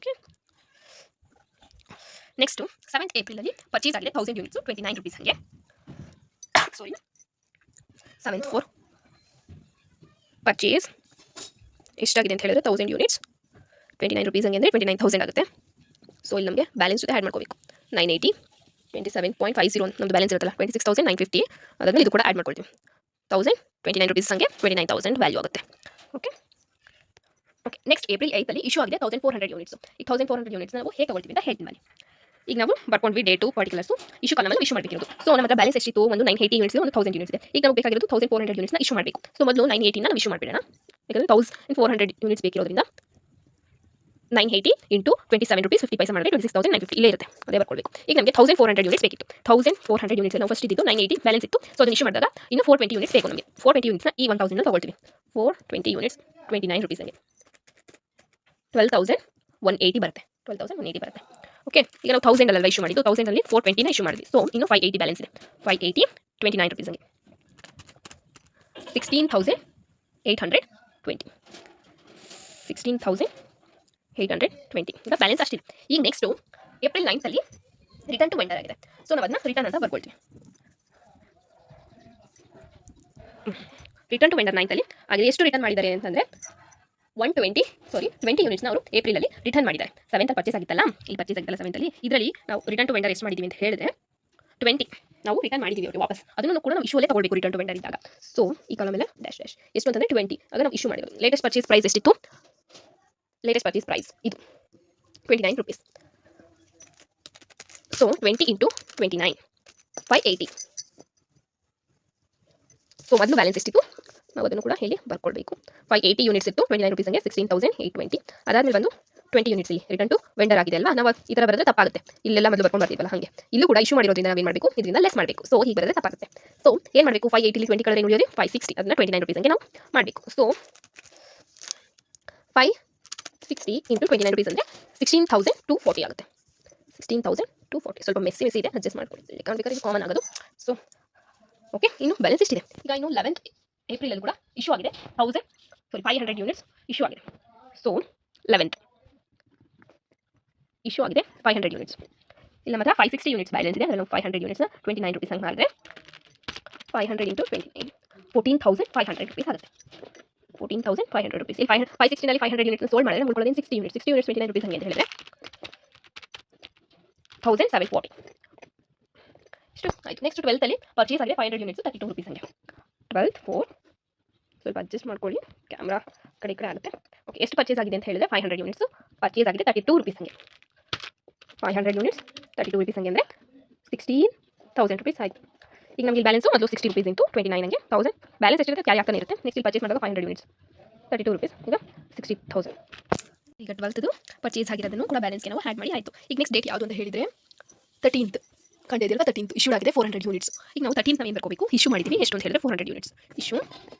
Okay. Next 7th ಏಪ್ರಿಲಲ್ಲಿ purchase ಆಗಿದೆ 1000 units 29 rupees ಹಂಗೆ. ಸಾರಿ 7th 4 purchase ಎಷ್ಟಾಗಿದೆ ಅಂತ ಹೇಳಿದ್ರೆ 1000 ಯೂನಿಟ್ಸ್ 29 ರುಪೀಸ್ ಹಂಗೆ ಅಂದರೆ 29,000 ಆಗುತ್ತೆ. ಸೊ ಇಲ್ಲಿ ನಮಗೆ ಬ್ಯಾಲೆನ್ಸ್ ಜೊತೆ ಆ್ಯಡ್ ಮಾಡ್ಕೋಬೇಕು. 980 27.50 ನಮ್ಮದು ಬ್ಯಾಲೆನ್ಸ್ ಇರುತ್ತಲ್ಲ 26,950 ಅದಾದ್ಮೇಲೆ ಇದು ಕೂಡ ಆ್ಯಡ್ ಮಾಡ್ಕೊಳ್ತೀವಿ. 1029 ರುಪೀಸ್ ಹಂಗೆ 29,000 ವ್ಯಾಲ್ಯೂ ಆಗುತ್ತೆ. ಓಕೆ. ನೆಕ್ಸ್ಟ್ ಏಪ್ರಿಲ್ 8 ಅಲ್ಲಿ ಇಶ್ಯೂ ಆಗಿದೆ 1400 ಯೂನಿಟ್ಸ್. ಈ 1400 ಯೂನಿಟ್ಸ್ ನಾವು ಹೇಗೆ ತಗೊಳ್ತೀವಿ ಅಂತ ಹೇಳ್ತೀನಿ ನಾನು. ಈಗ ನಾವು ಬರ್ಕೊಂಡ್ವಿ ಡೇಟು ಪರ್ಟಿಕ್ಯುಲರ್ಸು ಇಶ್ಯೂ ಕಾಲಮಲ್ಲಿ ಇಶ್ಯೂ ಮಾಡಬೇಕಿರೋದು. ಸೊ ನಮ್ಮ ಹತ್ರ ಬ್ಯಾಲೆನ್ಸ್ ಎಷ್ಟಿತ್ತು? ಒಂದು 980 ಯೂನಿಟ್ಸ್ ಒಂದು 1000 ಯೂನಿಟ್ಸ್ ಇದೆ. ಈಗ ನಮಗೆ ಬೇಕಾಗಿರೋದು 1400 ಯೂನಿಟ್ಸ್ನ ಇಶ್ಯೂ ಮಾಡಬೇಕು. ಸೊ ಮೊದಲು 980 ನಾವು ಇಶ್ಯೂ ಮಾಡಿಬಿಡೋಣ. ಯಾಕಂದರೆ 1400 ಯೂನಿಟ್ಸ್ ಬೇಕಿರೋದ್ರಿಂದ 980 ಇಂಟು 27 ರೂಪೀಸ್ 50 ಪೈಸೆ ಮಾಡಿದ್ರೆ 26,950 ಇಲ್ಲೇ ಇರುತ್ತೆ. ಅದೇ ಬರ್ಕೊಳ್ಬೇಕು. ಈಗ ನಮಗೆ 1400 ಯೂನಿಟ್ಸ್ ಬೇಕಿತ್ತು. 1400 ಯೂನಿಟ್ಸ್ ನಾವು ಫಸ್ಟ್ ಇದ್ದು 980 ಬ್ಯಾಲೆನ್ಸ್ ಇತ್ತು. ಸೊ ಅದನ್ನು ಇಶ್ಯೂ ಮಾಡಿದಾಗ ಇನ್ನು 420 ಯೂನಿಟ್ಸ್ ಬೇಕು ನಮಗೆ. 420 ಯೂನಿಟ್ಸ್ನ ಈ 1000 ತಗೊಳ್ತೀವಿ. 420 ಯೂನಿಟ್ಸ್ 29 ರುಪೀಸ್ ಹಂಗೆ 12,180 ಬರುತ್ತೆ. 12,180 ಬರುತ್ತೆ. ಓಕೆ. ಈಗ ನಾವು 1000 ಅಲ್ಲ ಇಶ್ಯೂ ಮಾಡಿದ್ದು. 1000 ಅಲ್ಲಿ 420ನ ಇಶ್ಯೂ ಮಾಡಿದ್ವಿ. ಸೊ ಇನ್ನು 580 ಬ್ಯಾಲೆನ್ಸ್ ಇದೆ. 580 29 ರುಪೀಸ್ ಹಂಗೆ 16,820 16,820 ಈಗ ಬ್ಯಾಲೆನ್ಸ್ ಅಷ್ಟಿದೆ. ಈಗ ನೆಕ್ಸ್ಟು ಏಪ್ರಿಲ್ 9th ಅಲ್ಲಿ ರಿಟರ್ನ್ ಟು ವೆಂಡರ್ ಆಗಿದೆ. ಸೊ ನಾವು ಅದನ್ನ ರಿಟರ್ನ್ ಅಂತ ಬರ್ಕೊಳ್ತೀವಿ. ರಿಟರ್ನ್ ಟು ವೆಂಡರ್ 9th ಅಲ್ಲಿ ಹಾಗೆ ಎಷ್ಟು ರಿಟರ್ನ್ ಮಾಡಿದ್ದಾರೆ ಅಂತಂದರೆ 20 ಯೂನಿಟ್ಸ್ನ ಅವರು ಏಪ್ರಿಲಲ್ಲಿ ರಿಟರ್ನ್ ಮಾಡಿದ್ದಾರೆ. 7th ಪರ್ಚೇಸ್ ಆಗಿತ್ತಲ್ಲ, ಇಲ್ಲಿ ಪರ್ಚೇಸ್ ಆಗಿತ್ತಲ್ಲ 7th ಅಲ್ಲಿ, ಇದರಲ್ಲಿ ನಾವು ರಿಟರ್ನ್ ಟು ವೆಂಡರ್ ಎಷ್ಟು ಮಾಡಿದ್ದೀವಿ ಅಂತ ಹೇಳಿದ್ರೆ 20 ನಾವು ರಿಟರ್ನ್ ಮಾಡಿದ್ದೀವಿ ಅವರಿಗೆ ವಾಪಸ್. ಅದನ್ನು ಕೂಡ ನಾವು ಇಶ್ಯೂಲ್ಲೇ ತಗೊಳ್ಬೇಕು ರಿಟರ್ನ್ ಟು ವೆಂಡರ್ ಇದ್ದಾಗ. ಸೊ ಈ ಕಾಲಮ್ ಮೇಲೆ ಡ್ಯಾಶ್ ಎಷ್ಟು ಅಂತಂದರೆ 20 ಆಗ ನಾವು ಇಶ್ಯೂ ಮಾಡಿರೋದು. ಲೇಟೆಸ್ಟ್ ಪರ್ಚೇಸ್ ಪ್ರೈಸ್ ಎಷ್ಟಿತ್ತು? ಲೇಟೆಸ್ಟ್ ಪರ್ಚೇಸ್ ಪ್ರೈಸ್ ಇದು 29 ರುಪೀಸ್. So 20 into 29 580. ಸೊ ಮೊದಲು ಬ್ಯಾಲೆನ್ಸ್ ಎಷ್ಟಿತ್ತು ನಾವು ಅದನ್ನು ಕೂಡ ಹೇಳಿ ಬರ್ಕೊಳ್ಬೇಕು. 580 ಯೂನಿಟ್ಸ್ ಇತ್ತು 29 ರುಪೀಸ್ ಹಂಗೆ 16,820. ಅದಾದ್ಮೇಲೆ ಬಂದು 20 ಯೂನಿಟ್ಸ್ ಇಲ್ಲಿ ರಿಟರ್ನ್ ಟು ವೆಂಡರ್ ಆಗಿದೆ ಅಲ್ವಾ. ನಾವು ಈ ಥರ ಬರೆದ್ರೆ ತಪ್ಪಾಗುತ್ತೆ. ಇಲ್ಲೆಲ್ಲ ಮೊದಲು ಬರ್ಕೊಂಡು ಬರ್ತೀವಲ್ಲ ಹಾಗೆ ಇಲ್ಲೂ ಕೂಡ ಇಶ್ಯೂ ಮಾಡಿರೋದ್ರಿಂದ ನಾವೇನು ಮಾಡಬೇಕು? ಇದರಿಂದ ಲೆಸ್ ಮಾಡಬೇಕು. ಸೊ ಹೀಗೆ ಬರೆದ್ರೆ ತಪ್ಪಾಗುತ್ತೆ. ಸೊ ಏನು ಮಾಡಬೇಕು? 580 20 ಕಳೆದ್ರೆ ಏನು ಉಳಿಯೋದು? 560. ಅದನ್ನ 29 ರುಪೀಸ್ ಹಂಗೆ ನಾವು ಮಾಡಬೇಕು. ಸೊ 560 ಇಂಟು 29 ರುಪೀಸ್ ಅಂದರೆ 16,240 ಆಗುತ್ತೆ. 16,240 ಸ್ವಲ್ಪ ಮೆಸ್ಸಿ ಇದೆ, ಅಡ್ಜಸ್ಟ್ ಮಾಡ್ಕೊಳ್ಳಿ. ಯಾಕಂದ್ರೆ ಬೇಕಾದ್ರೆ ಕಾಮನ್ ಆಗೋದು. So okay. ಇನ್ನು ಬ್ಯಾಲೆನ್ಸ್ ಎಷ್ಟಿದೆ? ಈಗ ಇನ್ನು 11th ಏಪ್ರಿಲಲ್ಲಿ ಕೂಡ ಇಶ್ಯೂ ಆಗಿದೆ 500 ಯೂನಿಟ್ಸ್ ಇಶ್ಯೂ ಆಗಿದೆ. ಸೊ 11th ಇಶ್ಯೂ ಆಗಿದೆ 500 ಯೂನಿಟ್ಸ್. ಇಲ್ಲಿ ಮಾತ್ರ 560 ಯೂನಿಟ್ಸ್ ಬ್ಯಾಲೆನ್ಸ್ ಇದೆ. ಅದನ್ನು 500 ಯೂನಿಟ್ಸ್ನ 29 ರುಪೀಸ್ ಹಂಗೆ ಮಾಡಿದ್ರೆ 500 ಇಂಟು 29 14,500 ರುಪೀಸ್ ಆಗುತ್ತೆ. 14,500 ರುಪೀಸ್. ಇಲ್ಲಿ 560ನಲ್ಲಿ 500 ಯೂನಿಟ್ಸ್ ಸೋಲ್ಡ್ ಮಾಡಿದ್ರೆ ಉಳ್ಕೊಳ್ಳೋದೇನು 60 ಯೂನಿಟ್ಸ್ 29 ರುಪೀಸ್ ಹಂಗೆ ಅಂತ ಹೇಳಿದ್ರೆ 1,740 ಇಷ್ಟು ಆಯಿತು. ನೆಕ್ಸ್ಟ್ 12th ಅಲ್ಲಿ ಪರ್ಚೇಸ್ ಆಗಿದೆ 500 ಯೂನಿಟ್ಸ್ 32 ರುಪೀಸ್ ಹಂಗೆ 12th 4 ಸ್ವಲ್ಪ ಅಡ್ಜಸ್ಟ್ ಮಾಡ್ಕೊಳ್ಳಿ, ಕ್ಯಾಮ್ರಾ ಕಡೆ ಈ ಕಡೆ ಆಗುತ್ತೆ. ಓಕೆ. ಎಷ್ಟು ಪರ್ಚೇಸ್ ಆಗಿದೆ ಅಂತ ಹೇಳಿದ್ರೆ 500 ಯೂನಿಟ್ಸು ಪರ್ಚೇಸ್ ಆಗಿದೆ 32 ರುಪೀಸ್ ಹಂಗೆ 500 ಯೂನಿಟ್ಸ್ 32 ರುಪೀಸ್ ಹಂಗೆ ಅಂದರೆ 16,000 ರುಪೀಸ್ ಆಯಿತು. ಈಗ ನಮಗೆ ಬ್ಯಾಲೆನ್ಸು ಮೊದಲು 60 ರುಪೀಸ್ ಇಂಟು 29 ಹಂಗೆ 1000 ಬ್ಯಾಲೆನ್ಸ್ ಎಷ್ಟಿರುತ್ತೆ ಕ್ಯಾರಿ ಆಗ್ತಾನೆ ಇರುತ್ತೆ. ನೆಕ್ಸ್ಟ್ ಇಲ್ಲಿ ಪರ್ಚೇಸ್ ಮಾಡಿದಾಗ 500 ಯೂನಿಟ್ಸ್ 32 ರುಪೀಸ್ ಈಗ 60,000. ಈಗ 12th ಪರ್ಚೇಸ್ ಆಗಿರೋದನ್ನು ಕೂಡ ಬ್ಯಾಲೆನ್ಸ್ಗೆ ನಾವು ಆ್ಯಡ್ ಮಾಡಿ ಆಯಿತು. ಈಗ ನೆಕ್ಸ್ಟ್ ಡೇಟ್ ಯಾವುದು ಅಂತ ಹೇಳಿದರೆ 13th ಕಂಡಿದ್ದಿಲ್ಲ. 13th ಇಶ್ಯೂ ಆಗಿದೆ 400 ಯೂನಿಟ್ಸ್. ಈಗ ನಾವು 13th ನಾವು ಏನು ಬರ್ಕೋಬೇಕು? ಇಶ್ಯೂ ಮಾಡಿದ್ದೀವಿ ಎಷ್ಟು ಅಂತ ಹೇಳಿದ್ರೆ 400 ಯೂನಿಟ್ಸ್ ಇಶ್ಯೂ.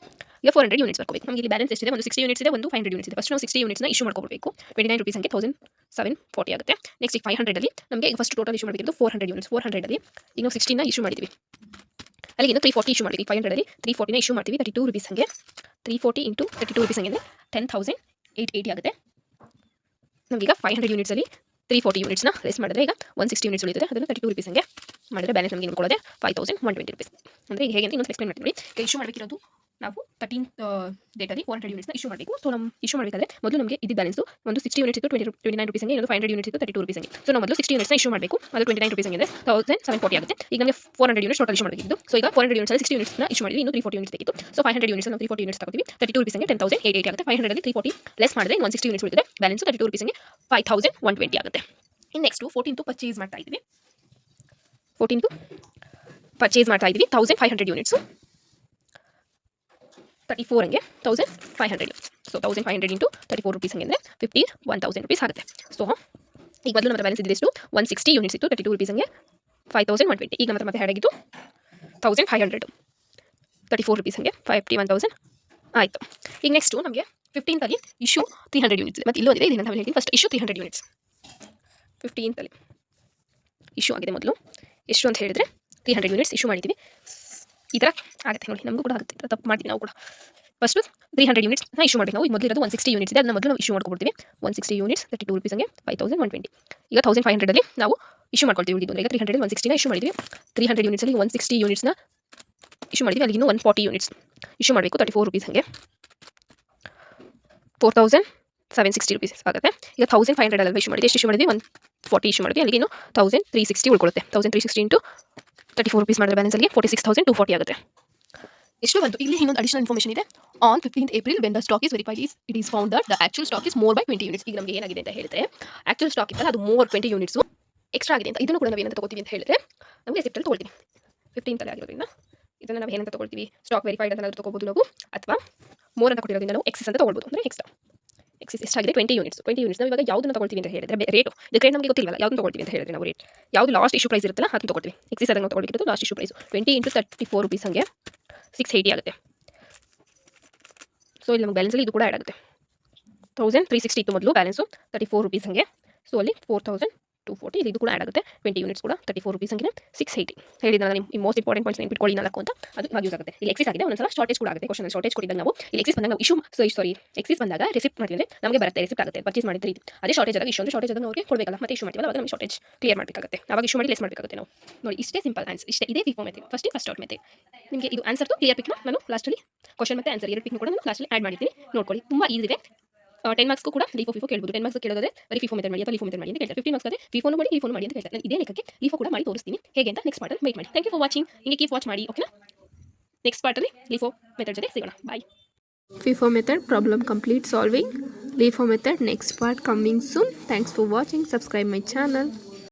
ಈಗ 400 ಯೂನಿಟ್ಸ್ ಬರ್ಕೋಬೇಕು. ನಮಗೆ ಇಲ್ಲಿ ಬ್ಯಾಲೆನ್ಸ್ ಎಷ್ಟಿದೆ? ಒಂದು 60 ಯೂನಿಟ್ಸ್ ಇದೆ, ಒಂದು 500 ಯೂನಿಟ್ಸ್ ಇದೆ. ಫಸ್ಟ್ ನಾವು 60 ಯೂನಿಟ್ಸ್ನ ಇಶ್ಯೂ ಮಾಡ್ಕೋಬೇಕು. 29 ರುಪೀಸ್ ಹಂಗೆ 1,740 ಆಗುತ್ತೆ. ನೆಕ್ಸ್ಟ್ ಈಗ 500 ಅಲ್ಲಿ ನಮಗೆ ಈಗ ಫಸ್ಟ್ ಟೋಟಲ್ ಇಶ್ಯೂ ಮಾಡಬೇಕಿದ್ದು 400 ಯೂನಿಟ್ಸ್. 400 ಅಲ್ಲಿ ಈಗ ನಾವು 16ನ ಇಶ್ಯೂ ಮಾಡಿದ್ದೀವಿ. ಅಲ್ಲಿಗೆ 340 ಇಶ್ಯೂ ಮಾಡಿದ್ವಿ. 500 ಅಲ್ಲಿ 340ನ ಇಶ್ಯೂ ಮಾಡ್ತೀವಿ 32 ರುಪೀಸ್ ಹಂಗೆ 340 ಇಂಟು 32 ರುಪೀಸ್ ಹಂಗೆ ಅಂದರೆ 10,880 ಆಗುತ್ತೆ. ನಮಗೀಗ 500 ಯೂನಿಟ್ಸಲ್ಲಿ 340 ಯೂನಿಟ್ಸ್ನ ಲೆಸ್ ಮಾಡಿದ್ರೆ ಈಗ 160 ಯೂನಿಟ್ಸ್ ಉಳಿಯುತ್ತದೆ. ಅದನ್ನು 32 ರುಪೀಸ್ ಹಂಗೆ ಮಾಡಿದ್ರೆ ಬ್ಯಾಲೆನ್ಸ್ ನಮಗೆ ಉಳ್ಕೊಳ್ಳೋದೆ 5,120 ರುಪೀಸ್. ಅಂದರೆ ಈಗ ಹೇಗೆ ಅಂತ ಇನ್ನೊಂದು ಎಕ್ಸ್ಪ್ಲೇನ್ ಮಾಡ್ತೀವಿ. ಈಗ ಇಶ್ಯೂ ಮಾಡಬೇಕಿರೋದು ನಾವು 13th ಡೇಟಲ್ಲಿ 400 ಯೂನಿಟ್ಸ್ನ ಇಶ್ಯೂ ಮಾಡಬೇಕು. ಸೊ ನಮ್ಮ ಇಶ್ಯೂ ಮಾಡಬೇಕಾದ್ರೆ ಮೊದಲು ನಮಗೆ ಇದು ಬ್ಯಾಲೆನ್ಸು ಒಂದು 60 ಯೂನಿಟ್ಸ್ ಇತ್ತು 29 ರುಪೀಸ್ ಹಂಗೆ, ಇನ್ನೊಂದು 500 ಯೂನಿಟ್ಸ್ ಇತ್ತು 32 ರುಪೀಸ್ ಹಂಗೆ. ಸೊ ನಾವು ಮೊದಲು 60 ಯೂನಿಟ್ಸ್ನ ಇಶ್ಯೂ ಮಾಡಬೇಕು. ಅದು 29 ರುಪೀಸ್ ಹಂಗೆ 1,740 ಆಗುತ್ತೆ. ಈಗ ನಮಗೆ 400 ಯೂನಿಟ್ಸ್ ಟೋಟಲ್ ಇಶ್ಯೂ ಮಾಡಬೇಕಿದ್ದು. ಸೊ ಈಗ 400 ಯೂನಿಟ್ಸ್ 60 ಯೂನಿಟ್ಸ್ನ ಇಶ್ಯೂ ಮಾಡಿದ್ವಿ, ಇನ್ನು 340 ಯೂನಿಟ್ಸ್ ಬೇಕಿತ್ತು. ಸೊ 500 ಯೂನಿಟ್ಸ್ ನಾವು 340 ಯೂನಿಟ್ಸ್ ತಗೋತೀವಿ 32 ರುಪೀಸ್ ಹಂಗೆ 10,880 ಆಗುತ್ತೆ. 500 ಅಲ್ಲಿ 340 ಲೆಸ್ ಮಾಡಿದ್ರೆ 160 ಯೂನಿಟ್ಸ್ ಉಳಿಯುತ್ತದೆ. ಬ್ಯಾಲೆನ್ಸ್ 32 ರುಪೀಸ್ ಹಂಗೆ 5,120 ಆಗುತ್ತೆ. ಇನ್ನು ನೆಕ್ಸ್ಟು 14th ಪರ್ಚೇಸ್ ಮಾಡ್ತಾ ಇದ್ದೀವಿ. 14th ಪರ್ಚೇಸ್ ಮಾಡ್ತಾ ಇದ್ದೀವಿ 1,500 ಯೂನಿಟ್ಸು 34 ಹಂಗೆ 1,500. ಸೊ 1,500 ಇಂಟು 34 ರುಪೀಸ್ ಹಂಗೆ ಅಂದರೆ 51,000 ರುಪೀಸ್ ಆಗುತ್ತೆ. ಸೊ ಈಗ ಮೊದಲು ನಮ್ಮ ಬ್ಯಾಲೆನ್ಸ್ ಇದ್ದಿದ್ದು 160 ಯೂನಿಟ್ಸ್ ಇತ್ತು 32 ರುಪೀಸ್ ಹಂಗೆ 5,120. ಈಗ ಮತ್ತೆ ಆ್ಯಡ್ ಆಗಿದ್ದು 1,500 34 ರುಪೀಸ್ ಹಂಗೆ 51,000 ಆಯಿತು. ಈಗ ನೆಕ್ಸ್ಟು ನಮಗೆ 15th ಅಲ್ಲಿ ಇಶ್ಯೂ 300 ಯೂನಿಟ್ಸ್ ಮತ್ತು ಇಲ್ಲೂ ಇದೆ. ಇದನ್ನು ಹೇಳ್ತೀನಿ. ಫಸ್ಟ್ ಇಶ್ಯೂ 300 ಯೂನಿಟ್ಸ್ 15th ಅಲ್ಲಿ ಇಶ್ಯೂ ಆಗಿದೆ. ಮೊದಲು ಎಷ್ಟು ಅಂತ ಹೇಳಿದರೆ 300 ಯೂನಿಟ್ಸ್ ಇಶ್ಯೂ ಮಾಡಿದ್ದೀವಿ. ಈ ಥರ ಆಗುತ್ತೆ ನೋಡಿ, ನಮಗೂ ಕೂಡ ಆಗುತ್ತೆ. ಈ ಥರ ತಪ್ಪು ಮಾಡ್ತೀವಿ ನಾವು ಕೂಡ. ಫಸ್ಟು 300 ಯೂನಿಟ್ಸ್ನ ಇಶ್ಯೂ ಮಾಡಬೇಕು ನಾವು. ಈಗ ಮೊದಲಿರೋದು 160 ಯೂನಿಟ್ಸ್ ಇದೆ, ಅದನ್ನ ಮೊದಲು ನಾವು ಇಶ್ಯೂ ಮಾಡ್ಕೊಡ್ತೀವಿ. 160 ಯೂನಿಟ್ಸ್ 32 ರುಪೀಸ್ ಹಂಗೆ 5120. ಈಗ 1500 ನಾವು ಇಶ್ಯೂ ಮಾಡ್ಕೊಳ್ತೀವಿ. ಉಳಿದಿದ್ದು ಈಗ 300 160ನ ಇಶ್ಯೂ ಮಾಡಿದ್ವಿ. 300 ಯೂನಿಟ್ಸಲ್ಲಿ 160 ಯೂನಿಟ್ಸ್ನ ಇಶ್ಯೂ ಮಾಡಿದ್ವಿ. ಅಲ್ಲಿ ಇನ್ನೂ 140 ಯೂನಿಟ್ಸ್ ಇಶ್ಯೂ ಮಾಡಬೇಕು. 34 ರುಪೀಸ್ ಹಂಗೆ 4760 ರುಪೀಸ್ ಆಗುತ್ತೆ. ಈಗ 1500 ಅಲ್ಲ ಇಶ್ಯೂ ಮಾಡಿದ್ವಿ. ಎಷ್ಟು ಇಶ್ಯೂ ಮಾಡಿದ್ವಿ? 140 ಇಶ್ಯೂ ಮಾಡಿದ್ವಿ. ಅಲ್ಲಿಗೆ ಇನ್ನು 1360 ಉಳ್ಕೊಳ್ಳುತ್ತೆ. 1360 ಇಂಟು 34 ರುಪೀಸ್ ಮಾಡಿದ್ರೆ ಬ್ಯಾಲೆನ್ಸಲ್ಲಿ 46,240 ಆಗುತ್ತೆ. ಇಷ್ಟು ಬಂತು. ಇಲ್ಲಿ ಇನ್ನೊಂದು ಅಡಿಷನಲ್ ಇನ್ಫಾರ್ಮೇಷನ್ ಇದೆ. On 15th April when the stock is verified, it is found that the actual stock is more by 20 units. ಈಗ ನಮಗೆ ಏನಾಗಿದೆ ಅಂತ ಹೇಳಿದ್ರೆ ಆಕ್ಚುಲ್ ಸ್ಟಾಕ್ ಇತ್ತಲ್ಲ ಅದು ಮೋರ್ 20 ಯೂನಿಟ್ಸ್ ಎಕ್ಸ್ಟ್ರಾ ಆಗಿದೆ ಅಂತ. ಇದನ್ನು ಕೂಡ ನಾವು ಏನಂತ ತಗೋತೀವಿ ಅಂತ ಹೇಳಿದ್ರೆ ನಮಗೆ ರೆಸಿಪ್ಟಲ್ಲಿ ತೊಗೊಳ್ತೀವಿ. 15th ಅಲ್ಲಿ ಆಗಿರೋದ್ರಿಂದ ಇದನ್ನು ನಾವು ಏನಂತ ತಗೊಳ್ತೀವಿ? ಸ್ಟಾಕ್ ವೆರಿಫೈಡ್ ಅಂತ ನಾವು ತಗೋಬಹುದು ನಾವು, ಅಥವಾ ಮೋರ್ ಅಂತ ಕೊಟ್ಟಿರೋದ್ರಿಂದ ನಾವು ಎಕ್ಸಿಸ್ ಅಂತ ತಗೊಳ್ಬೋದು. ಅಂದರೆ ಎಕ್ಸ್ಟ್ರಾ ಎಕ್ಸಿಸ್ ಎಷ್ಟಾಗಿದೆ? 20 ಯೂನಿಟ್ಸ್. 20 ಯೂನಿಟ್ಸ್ ನಾವು ಇವಾಗ ಯಾವುದನ್ನು ತಗೊಳ್ತೀವಿ ಅಂತ ಹೇಳಿದ್ರೆ ರೇಟು ಇದಕ್ಕೆ ನಮಗೆ ಗೊತ್ತಿಲ್ಲವಲ್ಲ, ಯಾವ್ದನ್ನು ತಗೊಳ್ತೀವಿ ಅಂತ ಹೇಳಿದ್ರೆ ನಾವು ರೇಟ್ ಯಾವುದು ಲಾಸ್ಟ್ ಇಶ್ಯೂ ಪ್ರೈಸ್ ಇರುತ್ತಲ್ಲ ಅದನ್ನು ತಗೊಳ್ತೀವಿ. ಎಕ್ಸಿಸ್ ಅದನ್ನು ತಗೊಳ್ಳಿಕ್ಕೆ last issue price 20 into 34 rupees ಹಂಗೆ 680 ಆಗುತ್ತೆ. ಸೊ ಇಲ್ಲಿ ನಮಗೆ ಬ್ಯಾಲೆನ್ಸಲ್ಲಿ ಇದು ಕೂಡ ಆ್ಯಡ್ ಆಗುತ್ತೆ. 1360 ಇತ್ತು ಮೊದಲು ಬ್ಯಾಲೆನ್ಸು 34 ರುಪೀಸ್ ಹಂಗೆ. ಸೊ ಅಲ್ಲಿ 4240 ಇದು ಕೂಡ ಆ್ಯಡ್ ಆಗುತ್ತೆ. 20 ಯೂನಿಟ್ಸ್ ಕೂಡ 34 ರುಪೀಸ್ ಹಂಗೆ 680. ಹೇಳಿದ್ರೆ ನಿಮ್ಮ ಮೋಸ್ಟ್ ಇಂಪಾರ್ಟೆಂಟ್ ಪಾಯಿಂಟ್ಸ್ ನೆನ್ಪಿಟ್ಕೊಳ್ಳಿ 4 ಅಂತ. ಅದು ಇವಾಗ ಯೂಸ್ ಆಗುತ್ತೆ. ಇಲ್ಲಿ ಎಕ್ಸಿಸ್ ಆಗಿದೆ, ಒಂದೊಂದ್ಸಲ ಶಾರ್ಟೇಜ್ ಕೂಡ ಆಗುತ್ತೆ. ಕ್ವಶನ್ ಶಾರ್ಟೇಜ್ ಕೊಟ್ಟಿದ್ದಾಗ ನಾವು ಇಲ್ಲಿ ಎಕ್ಸಿಸ್ ಬಂದಾಗ ನಾವು ಎಕ್ಸಿಸ್ ಬಂದಾಗ ರಿಸಿಪ್ಟ್ ಮಾಡಿದ್ರೆ ನಮಗೆ ಬರುತ್ತೆ, ರಿಸಿಪ್ಟ್ ಆಗುತ್ತೆ ಪರ್ಚೇಸ್ ಮಾಡಿದ್ರೆ ಇದು. ಅದೇ ಶಾರ್ಟೇಜ್ ಆದಾಗ ಶಾರ್ಟೇಜ್ ಆದಾಗ ಅವ್ರಿಗೆ ಕೊಡಬೇಕಲ್ಲ, ಮತ್ತೆ ಇಶ್ಯೂ ಮಾಡ್ತೀವಲ್ಲ ಅವಾಗ ನಮಗೆ ಶಾರ್ಟೇಜ್ ಕ್ಲಿಯರ್ ಮಾಡಬೇಕಾಗುತ್ತೆ. ಅವಾಗ ಇಶ್ಯೂ ಮಾಡಿ ಲೆಸ್ ಮಾಡಬೇಕಾಗುತ್ತೆ ನಾವು. ನೋಡಿ ಇಷ್ಟೇ ಸಿಂಪಲ್ ಆನ್ಸರ್. ಇಷ್ಟೇ ಇದೇ FIFO method. First out method. ನಿಮಗೆ ಇದು ಆನ್ಸರ್ ಕ್ಲಿಯರ್ ಪಿಕ್ನ ನಾನು ಲಾಸ್ಟಲ್ಲಿ ಕ್ವಶನ್ ಮತ್ತು ಆನ್ಸರ್ 2 ಪಿಕ್ ಕೂಡ ನಾನು ಲಾಸ್ಟಲ್ಲಿ ಆ್ಯಡ್ ಮಾಡಿದ್ದೀನಿ, ನೋಡ್ಕೊಳ್ಳಿ. ತುಂಬ ಈಸಿ ಇದೆ. 10 ಮಾರ್ಕ್ಸ್ಗೂ ಕೂಡ FIFO ಕೇಳ್ಬೋದು. 10 ಮಾರ್ಕ್ಸ್ ಕೇಳೋದ್ರೆ ಬರೀ FIFO ಮೆಥಡ್ ಮಾಡಿ ಅಥವಾ FIFO ಮೆಥಡ್ ಮಾಡಿ ಅಂತ ಕೇಳ್ತಾರೆ. 15 ಮಾರ್ಕ್ಸ್ ಆದರೆ FIFO ಮಾಡಿ LIFO ಮಾಡಿ ಅಂತ ಕೇಳ್ತಾರೆ. ನಾನು ಇದೇ ಲೆಕ್ಕಕ್ಕೆ LIFO ಕೂಡ ಮಾಡಿ ತೋರಿಸ್ತೀನಿ ಹೇಗೆ ಅಂತ ನೆಕ್ಸ್ಟ್ ಪಾರ್ಟಲ್ಲಿ ವೇಟ್ ಮಾಡಿ. Thank you for watching. ಹಿಂಗೆ ಕೀಪ್ ವಾಚ್ ಮಾಡಿ, ಓಕೆನಾ? ನೆಕ್ಸ್ಟ್ ಪಾರ್ಟಲ್ಲಿ LIFO ಮೆಥಡ್ ಜೊತೆ ಸಿಗೋಣ. ಬಾಯ್. FIFO method problem complete solving. LIFO method next part coming soon. Thanks for watching. Subscribe my channel.